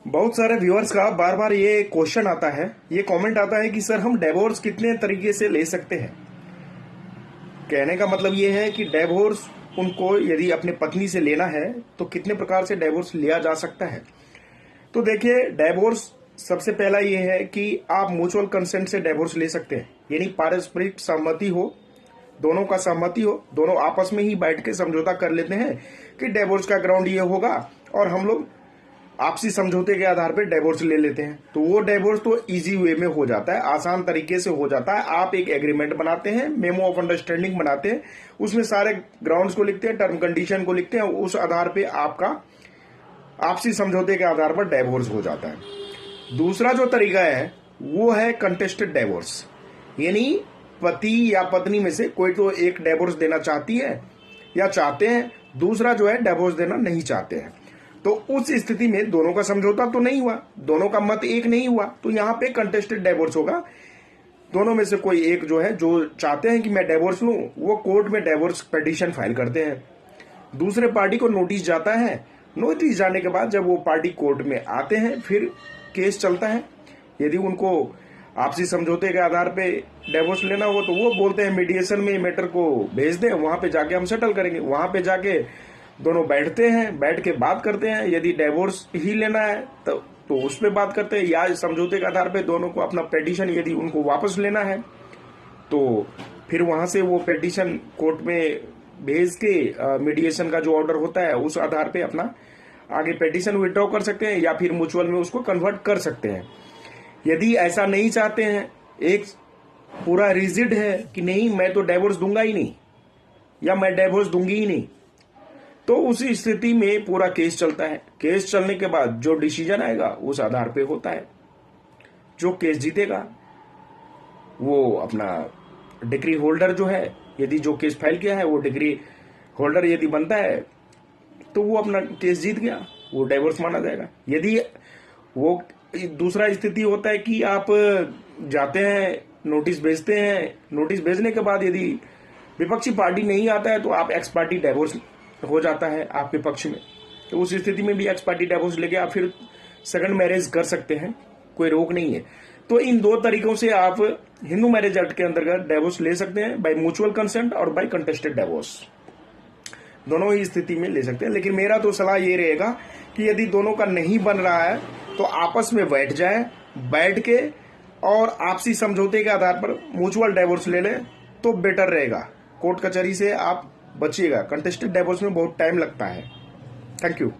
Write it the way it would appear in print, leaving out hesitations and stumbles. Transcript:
बहुत सारे व्यूअर्स का बार बार ये क्वेश्चन आता है, ये कमेंट आता है कि सर हम डिवोर्स कितने तरीके से ले सकते हैं। कहने का मतलब ये है कि डिवोर्स उनको यदि अपने पत्नी से लेना है तो कितने प्रकार से डिवोर्स लिया जा सकता है। तो देखिए, डिवोर्स सबसे पहला ये है कि आप म्यूचुअल कंसेंट से डिवोर्स ले सकते हैं, यानी पारस्परिक सहमति हो, दोनों का सहमति हो, दोनों आपस में ही बैठ के समझौता कर लेते हैं कि डिवोर्स का ग्राउंड ये होगा और हम लोग आपसी समझौते के आधार पर डिवोर्स ले लेते हैं। तो वो डिवोर्स तो इजी वे में हो जाता है, आसान तरीके से हो जाता है। आप एक एग्रीमेंट बनाते हैं, मेमो ऑफ अंडरस्टैंडिंग बनाते हैं, उसमें सारे ग्राउंड्स को लिखते हैं, टर्म कंडीशन को लिखते हैं, उस आधार पे आपका आपसी समझौते के आधार पर डिवोर्स हो जाता है। दूसरा जो तरीका है वो है कंटेस्टेड डिवोर्स, यानी पति या पत्नी में से कोई तो एक डिवोर्स देना चाहती है या चाहते हैं, दूसरा जो है डिवोर्स देना नहीं चाहते हैं। तो उस स्थिति में दोनों का समझौता तो नहीं हुआ, दोनों का मत एक नहीं हुआ, तो यहाँ पे कंटेस्टेड डिवोर्स होगा। दोनों में से कोई एक जो है, जो चाहते हैं कि मैं डिवोर्स लूं, वो कोर्ट में डिवोर्स पिटीशन फाइल करते हैं। दूसरे पार्टी को नोटिस जाता है, नोटिस जाने के बाद जब वो पार्टी कोर्ट में आते हैं फिर केस चलता है। यदि उनको आपसी समझौते के आधार पे डिवोर्स लेना हो तो वो बोलते हैं मीडिएशन में मैटर को भेज दें, वहां पे जाके हम सेटल करेंगे। वहां पे जाके दोनों बैठते हैं, बैठ के बात करते हैं। यदि डिवोर्स ही लेना है तो उस पर बात करते हैं, या समझौते के आधार पे दोनों को अपना पिटीशन यदि उनको वापस लेना है तो फिर वहां से वो पिटीशन कोर्ट में भेज के मीडिएशन का जो ऑर्डर होता है उस आधार पे अपना आगे पिटीशन विड्रॉ कर सकते हैं या फिर म्यूचुअल में उसको कन्वर्ट कर सकते हैं। यदि ऐसा नहीं चाहते हैं, एक पूरा रिजिड है कि नहीं मैं तो डिवोर्स दूंगा ही नहीं या मैं डिवोर्स दूंगी ही नहीं, तो उसी स्थिति में पूरा केस चलता है। केस चलने के बाद जो डिसीजन आएगा उस आधार पे होता है। जो केस जीतेगा वो अपना डिग्री होल्डर जो है, यदि जो केस फाइल किया है वो डिग्री होल्डर यदि बनता है तो वो अपना केस जीत गया, वो डिवोर्स माना जाएगा। यदि वो दूसरा स्थिति होता है कि आप जाते हैं, नोटिस भेजते हैं, नोटिस भेजने के बाद यदि विपक्षी पार्टी नहीं आता है तो आप एक्स पार्टी डिवोर्स हो जाता है आपके पक्ष में, तो उस स्थिति में भी एक्स पार्टी डिवोर्स लेके आप फिर सेकंड मैरिज कर सकते हैं, कोई रोक नहीं है। तो इन दो तरीकों से आप हिंदू मैरिज एक्ट के अंतर्गत डिवोर्स ले सकते हैं, बाय म्यूचुअल कंसेंट और बाय कंटेस्टेड डिवोर्स, दोनों ही स्थिति में ले सकते हैं। लेकिन मेरा तो सलाह ये रहेगा कि यदि दोनों का नहीं बन रहा है तो आपस में बैठ जाए, बैठ के और आपसी समझौते के आधार पर म्यूचुअल डिवोर्स ले लें तो बेटर रहेगा। कोर्ट कचहरी से आप बचिएगा, कंटेस्टेड डिवोर्स में बहुत टाइम लगता है। Thank you.